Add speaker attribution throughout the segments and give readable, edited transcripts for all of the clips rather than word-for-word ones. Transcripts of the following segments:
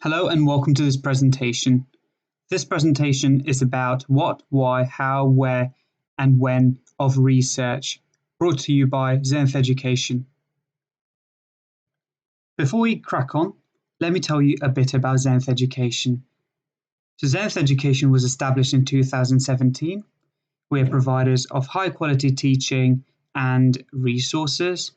Speaker 1: Hello and welcome to this presentation. This presentation is about what, why, how, where, and when of research, brought to you by Zenith Education. Before we crack on, let me tell you a bit about Zenith Education. So Zenith Education was established in 2017. We are providers of high quality teaching and resources.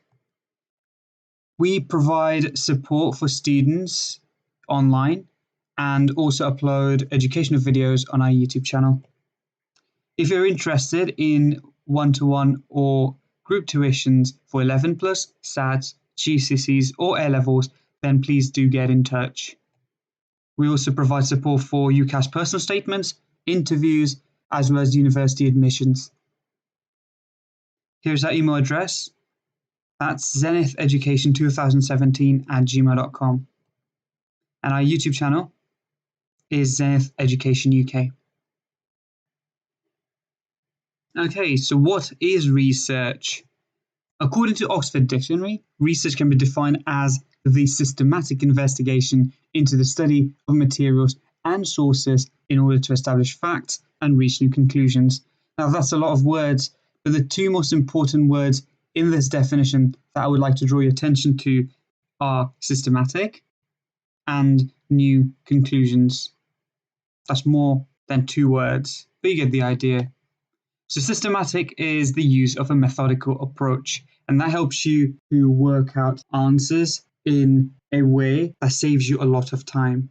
Speaker 1: We provide support for students online and also upload educational videos on our YouTube channel. If you're interested in one-to-one or group tuitions for 11 plus, SATs, GCSEs or A-levels, then please do get in touch. We also provide support for UCAS personal statements, interviews, as well as university admissions. Here's our email address. That's zenith-education2017@gmail.com. And our YouTube channel is Zenith Education UK. Okay, so what is research? According to Oxford Dictionary, research can be defined as the systematic investigation into the study of materials and sources in order to establish facts and reach new conclusions. Now that's a lot of words, but the two most important words in this definition that I would like to draw your attention to are systematic and new conclusions. That's more than two words, but you get the idea. So systematic is the use of a methodical approach, and that helps you to work out answers in a way that saves you a lot of time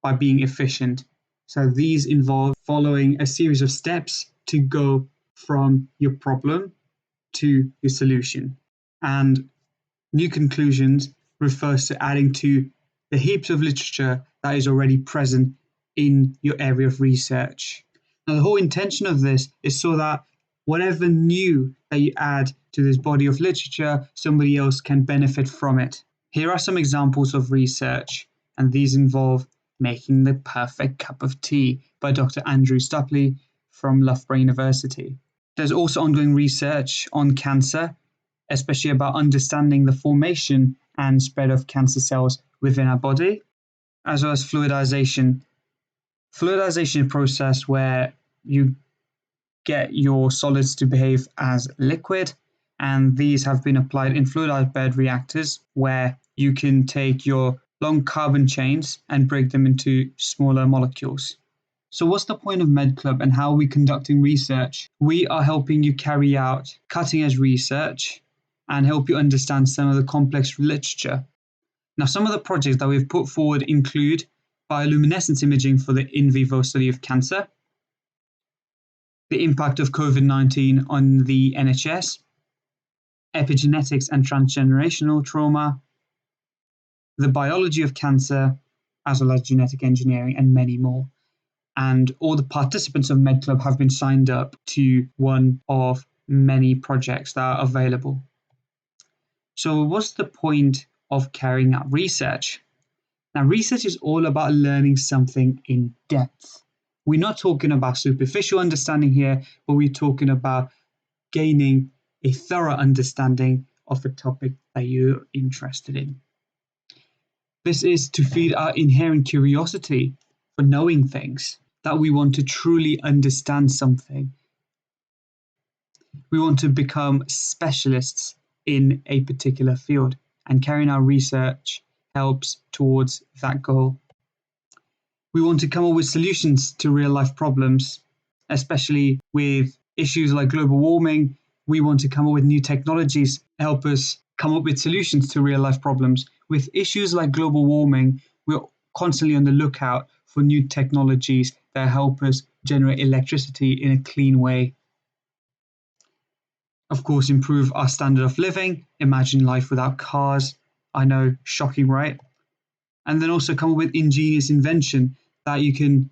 Speaker 1: by being efficient. So these involve following a series of steps to go from your problem to your solution. And new conclusions refers to adding to the heaps of literature that is already present in your area of research. Now, the whole intention of this is so that whatever new that you add to this body of literature, somebody else can benefit from it. Here are some examples of research, and these involve Making the Perfect Cup of Tea by Dr. Andrew Stupley from Loughborough University. There's also ongoing research on cancer, especially about understanding the formation and spread of cancer cells within our body, as well as fluidization. Fluidization is a process where you get your solids to behave as liquid, and these have been applied in fluidized bed reactors where you can take your long carbon chains and break them into smaller molecules. So what's the point of MedClub and how are we conducting research? We are helping you carry out cutting-edge research and help you understand some of the complex literature. Now, some of the projects that we've put forward include bioluminescence imaging for the in vivo study of cancer, the impact of COVID-19 on the NHS, epigenetics and transgenerational trauma, the biology of cancer, as well as genetic engineering, and many more. And all the participants of MedClub have been signed up to one of many projects that are available. So what's the point of carrying out research? Now, research is all about learning something in depth. We're not talking about superficial understanding here, but we're talking about gaining a thorough understanding of a topic that you're interested in. This is to feed our inherent curiosity for knowing things, that we want to truly understand something. We want to become specialists in a particular field, and carrying out research helps towards that goal. We want to come up with solutions to real-life problems, especially with issues like global warming. We want to come up with new technologies to help us come up with solutions to real-life problems. With issues like global warming, we're constantly on the lookout for new technologies that help us generate electricity in a clean way. Of course, improve our standard of living. Imagine life without cars. I know, shocking, right? And then also come up with ingenious invention that you can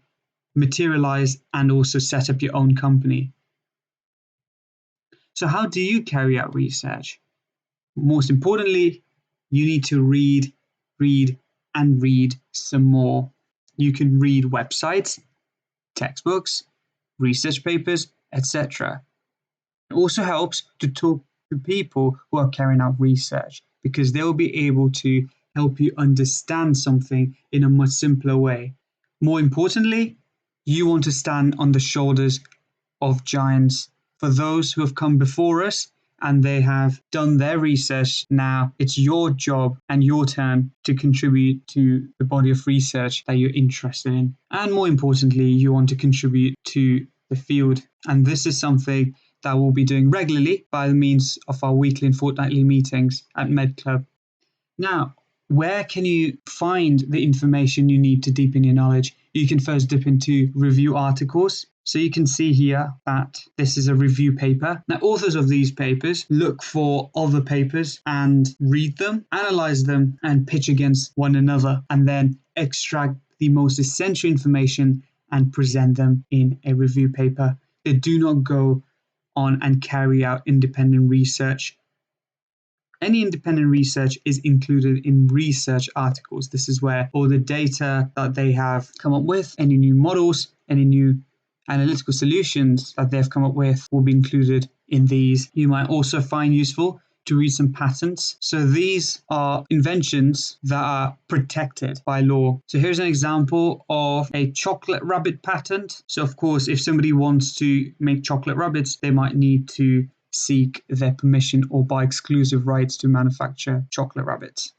Speaker 1: materialize and also set up your own company. So how do you carry out research? Most importantly, you need to read, and read some more. You can read websites, textbooks, research papers, etc. It also helps to talk to people who are carrying out research because they'll be able to help you understand something in a much simpler way. More importantly, you want to stand on the shoulders of giants. For those who have come before us and they have done their research, now it's your job and your turn to contribute to the body of research that you're interested in. And more importantly, you want to contribute to the field. And this is something that we'll be doing regularly by the means of our weekly and fortnightly meetings at MedClub. Now, where can you find the information you need to deepen your knowledge? You can first dip into review articles. So you can see here that this is a review paper. Now, authors of these papers look for other papers and read them, analyze them, and pitch against one another, and then extract the most essential information and present them in a review paper. They do not go on and carry out independent research. Any independent research is included in research articles. This is where all the data that they have come up with, any new models, any new analytical solutions that they've come up with will be included in these. You might also find useful to read some patents. So these are inventions that are protected by law. So here's an example of a chocolate rabbit patent. So of course, if somebody wants to make chocolate rabbits, they might need to seek their permission or buy exclusive rights to manufacture chocolate rabbits.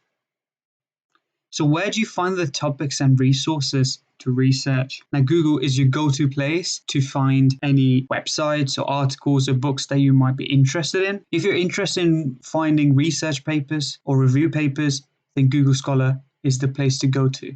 Speaker 1: So where do you find the topics and resources to research? Now, Google is your go-to place to find any websites or articles or books that you might be interested in. If you're interested in finding research papers or review papers, then Google Scholar is the place to go to.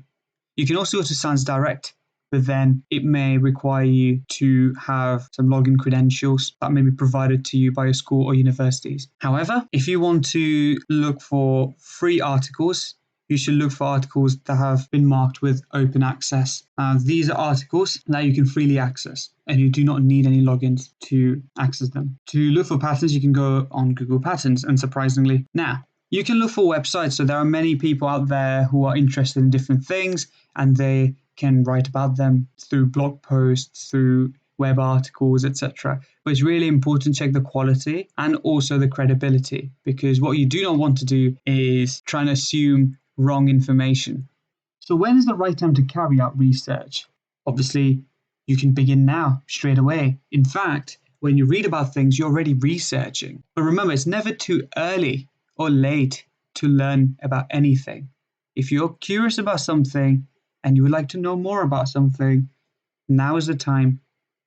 Speaker 1: You can also go to Science Direct, but then it may require you to have some login credentials that may be provided to you by your school or universities. However, if you want to look for free articles, you should look for articles that have been marked with open access. These are articles that you can freely access and you do not need any logins to access them. To look for patents, you can go on Google Patents, unsurprisingly. Now, you can look for websites. So there are many people out there who are interested in different things and they can write about them through blog posts, through web articles, etc. But it's really important to check the quality and also the credibility, because what you do not want to do is try and assume wrong information. So when is the right time to carry out research? Obviously, you can begin now, straight away. In fact, when you read about things, you're already researching. But remember, it's never too early or late to learn about anything. If you're curious about something and you would like to know more about something, now is the time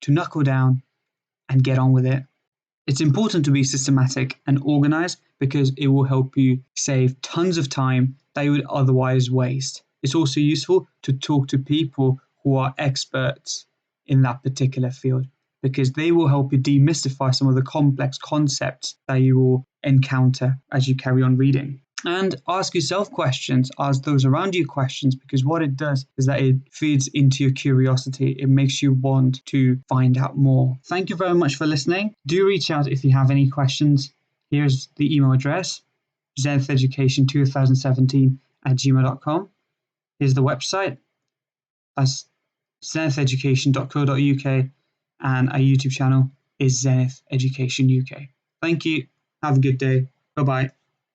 Speaker 1: to knuckle down and get on with it. It's important to be systematic and organized because it will help you save tons of time that you would otherwise waste. It's also useful to talk to people who are experts in that particular field because they will help you demystify some of the complex concepts that you will encounter as you carry on reading. And ask yourself questions, ask those around you questions, because what it does is that it feeds into your curiosity. It makes you want to find out more. Thank you very much for listening. Do reach out if you have any questions. Here's the email address, zenithteducation2017@gmail.com. Here's the website. That's zenithteducation.co.uk, and our YouTube channel is Zenith Education UK. Thank you. Have a good day. Bye-bye.